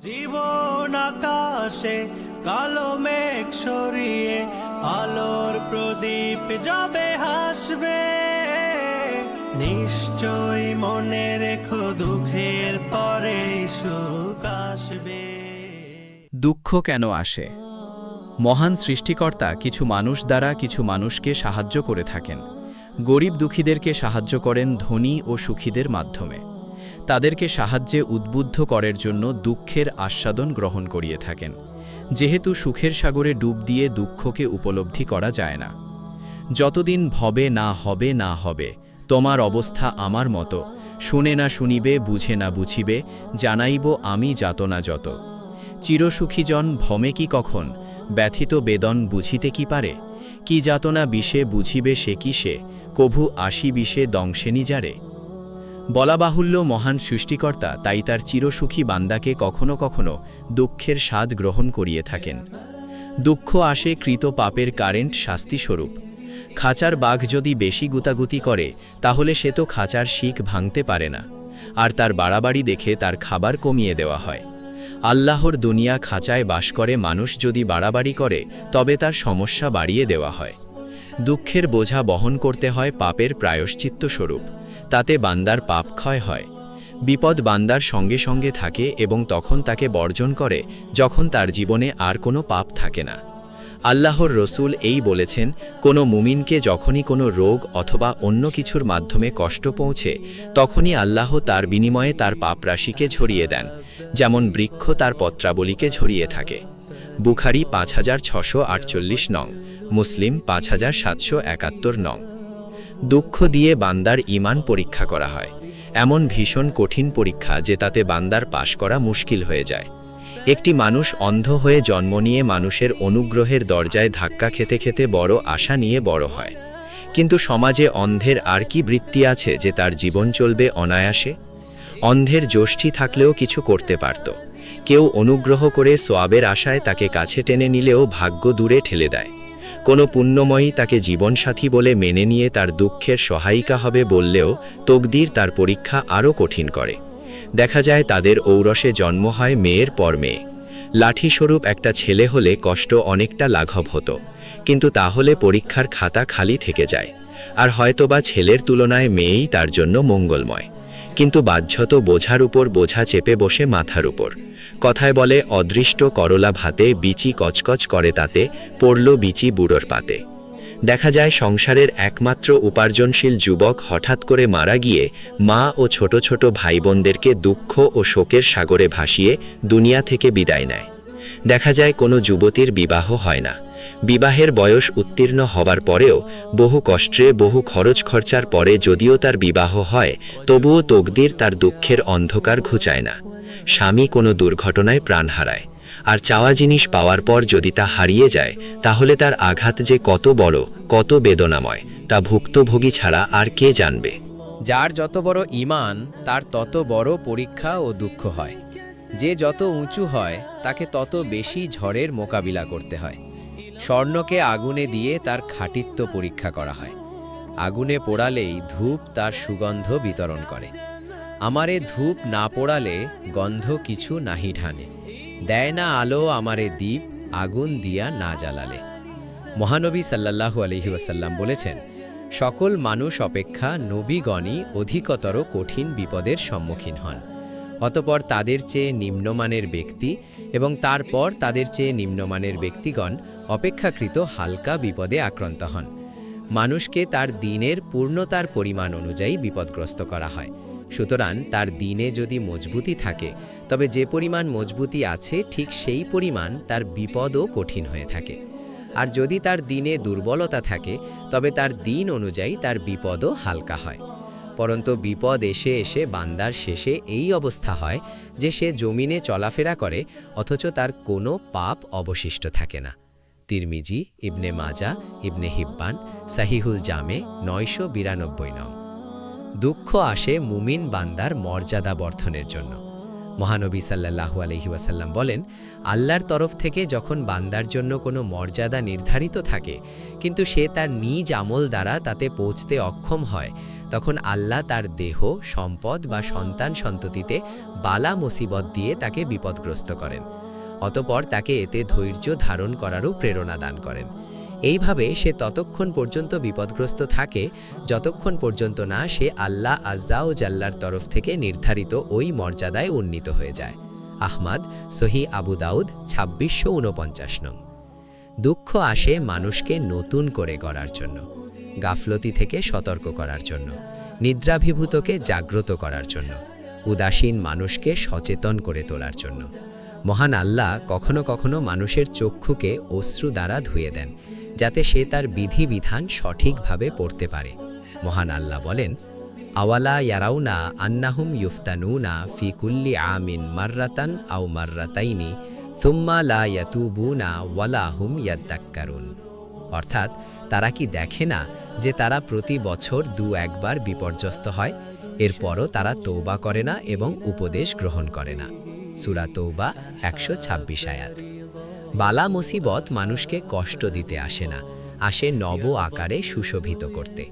জীবন আকাশে কালো মেঘ সরিয়ে আলোর প্রদীপ যাবে হাসবে। নিশ্চয় মনে রেখো দুঃখের পরে সুখ আসবে। দুঃখ কেন আসে? মহান সৃষ্টিকর্তা কিছু মানুষ দ্বারা কিছু মানুষকে সাহায্য করে থাকেন। গরিব দুঃখীদেরকে সাহায্য করেন ধনী ও সুখীদের মাধ্যমে। তাদেরকে সাহায্যে উদ্বুদ্ধ করার জন্য দুঃখের আস্বাদন গ্রহণ করিয়ে থাকেন, যেহেতু সুখের সাগরে ডুব দিয়ে দুঃখকে উপলব্ধি করা যায় না। যতদিন ভবে না হবে না হবে, তোমার অবস্থা আমার মতো, শুনে না শুনিবে বুঝে না বুঝিবে, জানাইব আমি যাতনা যত। চিরসুখীজন ভমে কি কখন, ব্যথিত বেদন বুঝিতে কি পারে? কি যাতনা বিষে বুঝিবে সে কি সে, কভু আসি বিষে দংশেনি যারে। বলা বাহুল্য মহান সৃষ্টিকর্তা তাই তার চিরসুখী বান্দাকে কখনো কখনো দুঃখের স্বাদ গ্রহণ করিয়ে থাকেন। দুঃখ আসে কৃত পাপের কারেন্ট শাস্তিস্বরূপ। খাঁচার বাঘ যদি বেশি গুতাগুতি করে তাহলে সে তো খাঁচার শিক ভাঙতে পারে না, আর তার বাড়াবাড়ি দেখে তার খাবার কমিয়ে দেওয়া হয়। আল্লাহর দুনিয়া খাঁচায় বাস করে মানুষ যদি বাড়াবাড়ি করে তবে তার সমস্যা বাড়িয়ে দেওয়া হয়। দুঃখের বোঝা বহন করতে হয় পাপের প্রায়শ্চিত্ত স্বরূপ, তাতে বান্দার পাপ ক্ষয় হয়। বিপদ বান্দার সঙ্গে সঙ্গে থাকে এবং তখন তাকে বর্জন করে যখন তার জীবনে আর কোনো পাপ থাকে না। আল্লাহর রসুল এই বলেছেন, কোনো মুমিনকে যখনই কোনো রোগ অথবা অন্য কিছুর মাধ্যমে কষ্ট পৌঁছে তখনই আল্লাহ তার বিনিময়ে তার পাপরাশিকে ঝরিয়ে দেন, যেমন বৃক্ষ তার পত্রাবলীকে ঝরিয়ে থাকে। বুখারী 5648 নং, মুসলিম 5771 নং। দুঃখ দিয়ে বান্দার ঈমান পরীক্ষা করা হয়, এমন ভীষণ কঠিন পরীক্ষা যে তাতে বান্দার পাশ করা মুশকিল হয়ে যায়। একটি মানুষ অন্ধ হয়ে জন্ম নিয়ে মানুষের অনুগ্রহের দরজায় ধাক্কা খেতে খেতে বড় আশা নিয়ে বড় হয়। কিন্তু সমাজে অন্ধের আর কি বৃত্তি আছে যে তার জীবন চলবে অনায়াসে? অন্ধের যষ্টি থাকলেও কিছু করতে পারত। কেউ অনুগ্রহ করে সোয়াবের আশায় তাকে কাছে টেনে নিলেও ভাগ্য দূরে ঠেলে দেয়। কোনো পুণ্যময়ী তাকে জীবনসাথী বলে মেনে নিয়ে তার দুঃখের সহায়িকা হবে বললেও তকদির তার পরীক্ষা আরও কঠিন করে। দেখা যায় তাদের ঔরসে জন্ম হয় মেয়ের পর মেয়ে। লাঠিস্বরূপ একটা ছেলে হলে কষ্ট অনেকটা লাঘব হতো, কিন্তু তাহলে পরীক্ষার খাতা খালি থেকে যায়, আর হয়তোবা ছেলের তুলনায় মেয়েই তার জন্য মঙ্গলময়। কিন্তু বাহ্যত বোঝার উপর বোঝা চেপে বসে মাথার উপর। কথায় বলে, অদৃষ্ট করলা ভাতে বিচি কচকচ করে তাতে, পড়ল বিচি বুড়োর পাতে। দেখা যায় সংসারের একমাত্র উপার্জনশীল যুবক হঠাৎ করে মারা গিয়ে মা ও ছোট ছোট ভাই বোনদেরকে দুঃখ ও শোকের সাগরে ভাসিয়ে দুনিয়া থেকে বিদায় নেয়। দেখা যায় কোনো যুবতীর বিবাহ হয় না। বিবাহের বয়স উত্তীর্ণ হবার পরেও বহু কষ্টে বহু খরচ খরচার পরে যদিও তার বিবাহ হয়, তবুও তকদির তার দুঃখের অন্ধকার ঘুচায় না। স্বামী কোনো দুর্ঘটনায় প্রাণ হারায়, আর চাওয়া জিনিস পাওয়ার পর যদি তা হারিয়ে যায় তাহলে তার আঘাত যে কত বড়, কত বেদনাময় তা ভুক্তভোগী ছাড়া আর কে জানবে। যার যত বড় ঈমান তার তত বড় পরীক্ষা ও দুঃখ হয়। যে যত উঁচু হয় তাকে তত বেশি ঝড়ের মোকাবিলা করতে হয়। স্বর্ণকে আগুনে দিয়ে তার খাঁটিত্ব পরীক্ষা করা হয়। আগুনে পোড়ালেই ধূপ তার সুগন্ধ বিতরণ করে। আমারে ধূপ না পোড়ালে গন্ধ কিছু নাহি ঢানে, দেয় না আলো আমারে দীপ আগুন দিয়া না জ্বালালে। মহানবী সাল্লাল্লাহু আলাইহি ওয়াসাল্লাম বলেছেন, সকল মানুষ অপেক্ষা নবীগণই অধিকতর কঠিন বিপদের সম্মুখীন হন। অতঃপর তাদের চেয়ে নিম্নমানের ব্যক্তি এবং তারপর তাদের চেয়ে নিম্নমানের ব্যক্তিগণ অপেক্ষাকৃত হালকা বিপদে আক্রান্ত হন। মানুষকে তার দিনের পূর্ণতার পরিমাণ অনুযায়ী বিপদগ্রস্ত করা হয়। সুতরাং তার দিনে যদি মজবুতি থাকে তবে যে পরিমাণ মজবুতি আছে ঠিক সেই পরিমাণ তার বিপদও কঠিন হয়ে থাকে। আর যদি তার দিনে দুর্বলতা থাকে তবে তার দিন অনুযায়ী তার বিপদও হালকা হয়। পরন্তু বিপদ এসে এসে বান্দার শেষে এই অবস্থা হয় যে সে জমিনে চলাফেরা করে অথচ তার কোনো পাপ অবশিষ্ট থাকে না। তিরমিজি, ইবনে মাজা, ইবনে হিব্বান, সাহিহুল জামে 992 নং। দুঃখ আসে মুমিন বান্দার মর্যাদা বর্ধনের জন্য। মহানবী সাল্লাল্লাহু আলাইহি ওয়াসাল্লাম বলেন, আল্লাহর তরফ থেকে যখন বান্দার জন্য কোনো মর্যাদা নির্ধারিত থাকে কিন্তু সে তার নিজ আমল দ্বারা তাতে পৌঁছতে অক্ষম হয়, তখন আল্লাহ তার দেহ, সম্পদ বা সন্তান সন্ততিতে বালা মুসিবত দিয়ে তাকে বিপদগ্রস্ত করেন। অতঃপর তাকে এতে ধৈর্য ধারণ করারও প্রেরণা দান করেন। এইভাবে সে ততক্ষণ পর্যন্ত বিপদগ্রস্ত থাকে যতক্ষণ পর্যন্ত না সে আল্লাহ আজ্জা ও জাল্লার তরফ থেকে নির্ধারিত ওই মর্যাদায় উন্নীত হয়ে যায়। আহমদ, সহি আবু দাউদ, 2649 নং। দুঃখ আসে মানুষকে নতুন করে গড়ার জন্য, গাফলতি থেকে সতর্ক করার জন্য, নিদ্রাভিভূতকে জাগ্রত করার জন্য, উদাসীন মানুষকে সচেতন করে তোলার জন্য। মহান আল্লাহ কখনো কখনো মানুষের চক্ষুকে অশ্রু দ্বারা ধুয়ে দেন, যাতে সে তার বিধিবিধান সঠিকভাবে পড়তে পারে। মহান আল্লাহ বলেন, আওয়ালা ইয়ারাউনা আন্নাহুম ইউফতানুনা ফি কুল্লি আমিন মাররাতান আও মাররাতাইনি সুম্মা লা ইয়াতুবুনা ওয়ালা হুম ইয়াদ্দাক্কারুন। অর্থাৎ তারা কি দেখে না যে তারা প্রতি বছর 2-1 বিপর্যস্ত হয়, এরপরও তারা তৌবা করে না এবং উপদেশ গ্রহণ করে না। সূরা তৌবা 126 আয়াত। বালা মুসিবত মানুষকে কষ্ট দিতে আসে না, আসে নব আকারে সুশোভিত করতে।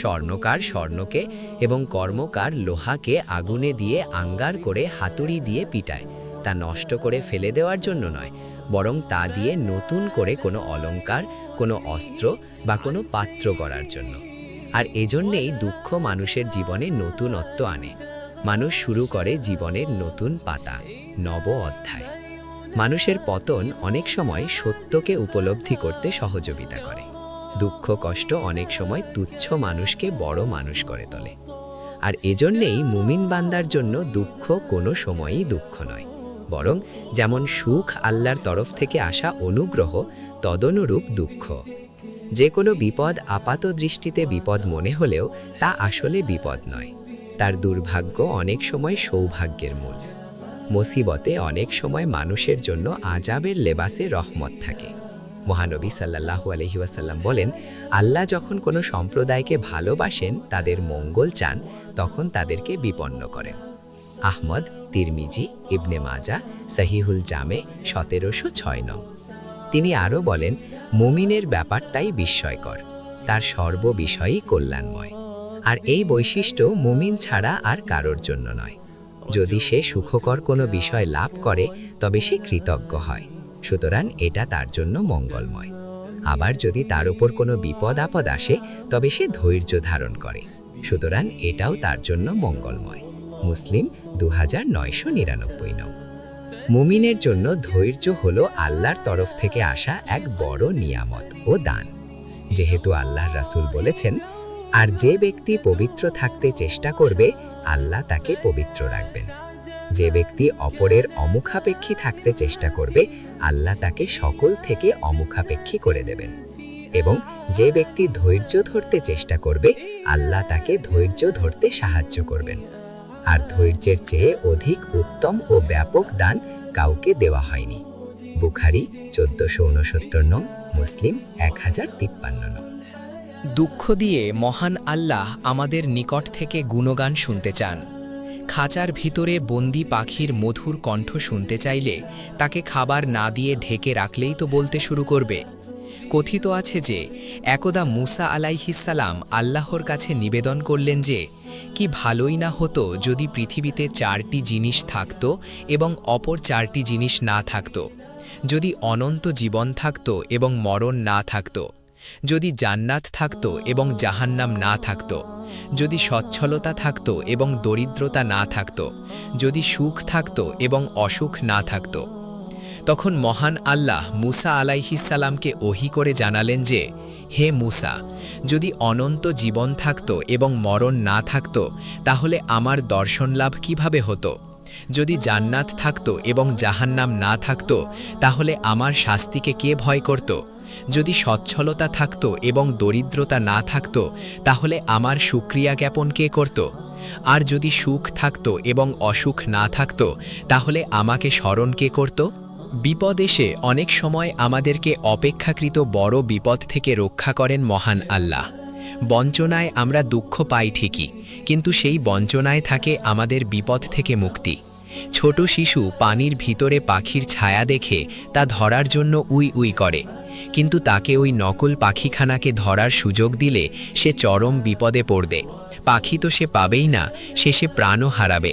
স্বর্ণকার স্বর্ণকে এবং কর্মকার লোহাকে আগুনে দিয়ে আঙ্গার করে হাতুড়ি দিয়ে পিটায়, তা নষ্ট করে ফেলে দেওয়ার জন্য নয়, বরং তা দিয়ে নতুন করে কোনো অলংকার, কোনো অস্ত্র বা কোনো পাত্র গড়ার জন্য। আর এজন্যেই দুঃখ মানুষের জীবনে নতুনত্ব আনে। মানুষ শুরু করে জীবনের নতুন পাতা, নব অধ্যায়। মানুষের পতন অনেক সময় সত্যকে উপলব্ধি করতে সহযোগিতা করে। দুঃখ কষ্ট অনেক সময় তুচ্ছ মানুষকে বড় মানুষ করে তোলে। আর এজন্যেই মুমিন বান্দার জন্য দুঃখ কোনো সময়ই দুঃখ নয়, বরং যেমন সুখ আল্লাহর তরফ থেকে আসা অনুগ্রহ, তদনুরূপ দুঃখ। যে কোনো বিপদ আপাত দৃষ্টিতে বিপদ মনে হলেও তা আসলে বিপদ নয়। তার দুর্ভাগ্য অনেক সময় সৌভাগ্যের মূল। মুসিবতে অনেক সময় মানুষের জন্য আজাবের লেবাসে রহমত থাকে। মহানবী সাল্লাল্লাহু আলাইহি ওয়াসাল্লাম বলেন, আল্লাহ যখন কোনো সম্প্রদায়কে ভালোবাসেন, তাদের মঙ্গল চান, তখন তাদেরকে বিপন্ন করেন। আহমদ, তিরমিজি, ইবনে মাজা, সহিহুল জামে 1706 নং। তিনি আরও বলেন, মুমিনের ব্যাপারটাই বিস্ময়কর, তার সর্ববিষয়ই কল্যাণময়। আর এই বৈশিষ্ট্য মুমিন ছাড়া আর কারোর জন্য নয়। যদি সে সুখকর কোনো বিষয় লাভ করে তবে সে কৃতজ্ঞ হয়, সুতরাং এটা তার জন্য মঙ্গলময়। আবার যদি তার উপর কোনো বিপদ আপদ আসে তবে সে ধৈর্য ধারণ করে, সুতরাং এটাও তার জন্য মঙ্গলময়। মুসলিম 2999 নং। মুমিনের জন্য ধৈর্য হলো আল্লাহর তরফ থেকে আসা এক বড় নিয়ামত ও দান। যেহেতু আল্লাহর রাসূল বলেছেন, আর যে ব্যক্তি পবিত্র থাকতে চেষ্টা করবে আল্লাহ তাকে পবিত্র রাখবেন। যে ব্যক্তি অপরের অমুখাপেক্ষী থাকতে চেষ্টা করবে আল্লাহ তাকে সকল থেকে অমুখাপেক্ষী করে দেবেন। এবং যে ব্যক্তি ধৈর্য ধরতে চেষ্টা করবে আল্লাহ তাকে ধৈর্য ধরতে সাহায্য করবেন। আর ধৈর্যের চেয়ে অধিক উত্তম ও ব্যাপক দান কাউকে দেওয়া হয়নি। বুখারী 1469 নং, মুসলিম 1053 নং। দুঃখ দিয়ে মহান আল্লাহ আমাদের নিকট থেকে গুণগান শুনতে চান। খাঁচার ভিতরে বন্দি পাখির মধুর কণ্ঠ শুনতে চাইলে তাকে খাবার না দিয়ে ঢেকে রাখলেই তো বলতে শুরু করবে। কথিত আছে যে একদা মুসা আলাইহিসসালাম আল্লাহর কাছে নিবেদন করলেন যে, কি ভালোই না হতো যদি পৃথিবীতে 4টি জিনিস থাকত এবং অপর 4টি জিনিস না থাকত, যদি অনন্ত জীবন থাকত এবং মরণ না থাকত, যদি জান্নাত থাকত এবং জাহান্নাম না থাকত, যদি সচ্ছলতা থাকত এবং দরিদ্রতা না থাকত, যদি সুখ থাকত এবং অসুখ না থাকত। তখন মহান আল্লাহ মুসা আলাইহিসসালামকে ওহী করে জানালেন যে, হে মুসা, যদি অনন্ত জীবন থাকত এবং মরণ না থাকত তাহলে আমার দর্শন লাভ কিভাবে হতো? যদি জান্নাত থাকত এবং জাহান্নাম না থাকত তাহলে আমার শাস্তিকে কে ভয় করত? যদি সচ্ছলতা থাকত এবং দরিদ্রতা না থাকত তাহলে আমার শুকরিয়া জ্ঞাপন কে করত? আর যদি সুখ থাকত এবং অসুখ না থাকত তাহলে আমাকে স্মরণ কে করত? বিপদ এসে অনেক সময় আমাদেরকে অপেক্ষাকৃত বড় বিপদ থেকে রক্ষা করেন মহান আল্লাহ। বঞ্চনায় আমরা দুঃখ পাই ঠিকই, কিন্তু সেই বঞ্চনায় থাকে আমাদের বিপদ থেকে মুক্তি। ছোট শিশু পানির ভিতরে পাখির ছায়া দেখে তা ধরার জন্য উই উই করে, কিন্তু তাকে ওই নকল পাখিখানাকে ধরার সুযোগ দিলে সে চরম বিপদে পড়বে। পাখি তো সে পাবেই না, শেষে প্রাণও হারাবে।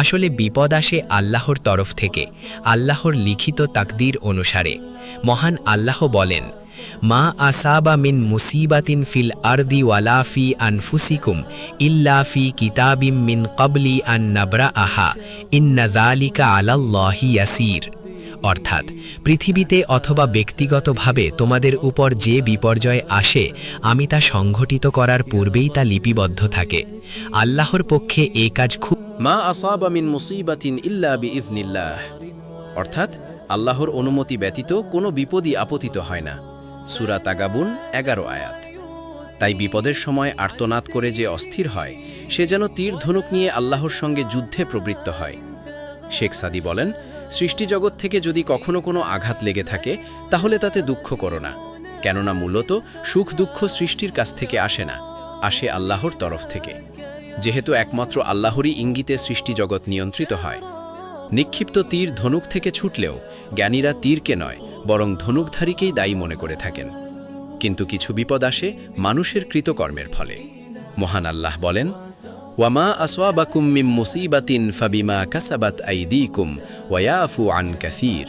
আসলে বিপদ আসে আল্লাহর তরফ থেকে, আল্লাহর লিখিত তাকদীর অনুসারে। মহান আল্লাহ বলেন, মা আসাবা মিন মুসিবাতিন ফিল আরদি ওয়ালা ফি আনফুসিকুম ইল্লা ফি কিতাবিম মিন ক্বাবলি আন নাবরাআহা ইন্না যালিকা আলাল্লাহি ইয়াসির। অর্থাৎ পৃথিবীতে অথবা ব্যক্তিগতভাবে তোমাদের উপর যে বিপর্যয় আসে, আমি তা সংঘটিত করার পূর্বেই তা লিপিবদ্ধ থাকে। আল্লাহর পক্ষে এ কাজ খুব মা আসাবা মিন মুসিবাতিন ইল্লা বিইজনিল্লাহ, অর্থাৎ আল্লাহর অনুমতি ব্যতীত কোনো বিপদই আপতিত হয় না। সূরা তাগাবুন 11 আয়াত। তাই বিপদের সময় আর্তনাদ করে যে অস্থির হয়, সে যেন তীর ধনুক নিয়ে আল্লাহর সঙ্গে যুদ্ধে প্রবৃত্ত হয়। শেখ সাদি বলেন, সৃষ্টিজগৎ থেকে যদি কখনো কোনো আঘাত লেগে থাকে, তাহলে তাতে দুঃখ করো না, কেননা মূলত সুখ দুঃখ সৃষ্টির কাছ থেকে আসে না, আসে আল্লাহর তরফ থেকে। যেহেতু একমাত্র আল্লাহরই ইঙ্গিতে সৃষ্টিজগৎ নিয়ন্ত্রিত হয়। নিক্ষিপ্ত তীর ধনুক থেকে ছুটলেও জ্ঞানীরা তীরকে নয়, বরং ধনুকধারীকেই দায়ী মনে করে থাকেন। কিন্তু কিছু বিপদ আসে মানুষের কৃতকর্মের ফলে। মহান আল্লাহ বলেন, ওয়ামা আসওয়াবাকুম মিন মুসিবাতিন ফাবিমা কাসাবাত আইদিকুম ওয়া ইয়াফু আন কাসীর।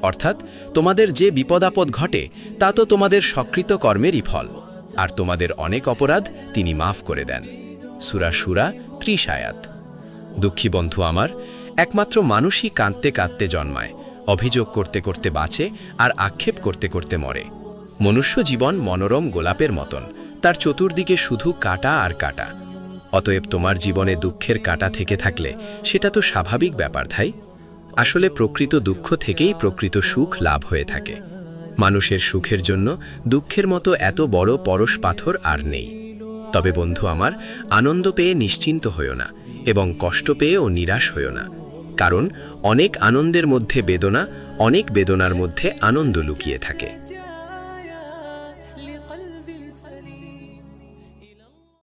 অর্থাৎ তোমাদের যে বিপদাপদ ঘটে তা তো তোমাদের সকৃত কর্মেরই ফল, আর তোমাদের অনেক অপরাধ তিনি মাফ করে দেন। সূরা শুরা 30 আয়াত। দুঃখী বন্ধু আমার, একমাত্র মানুষই কাঁদতে কাঁদতে জন্মায়, অভিযোগ করতে করতে বাঁচে, আর আক্ষেপ করতে করতে মরে। মনুষ্য জীবন মনোরম গোলাপের মতন, তার চতুর্দিকে শুধু কাঁটা আর কাঁটা। অতএব তোমার জীবনে দুঃখের কাঁটা থেকে থাকলে সেটা তো স্বাভাবিক ব্যাপার ভাই। আসলে প্রকৃত দুঃখ থেকেই প্রকৃত সুখ লাভ হয়ে থাকে। মানুষের সুখের জন্য দুঃখের মতো এত বড় পরশ পাথর আর নেই। তবে বন্ধু আমার, আনন্দ পেয়ে নিশ্চিন্ত হইও না, এবং কষ্ট পেয়েও নিরাশ হইও না, কারণ অনেক আনন্দের মধ্যে বেদনা, অনেক বেদনার মধ্যে আনন্দ লুকিয়ে থাকে।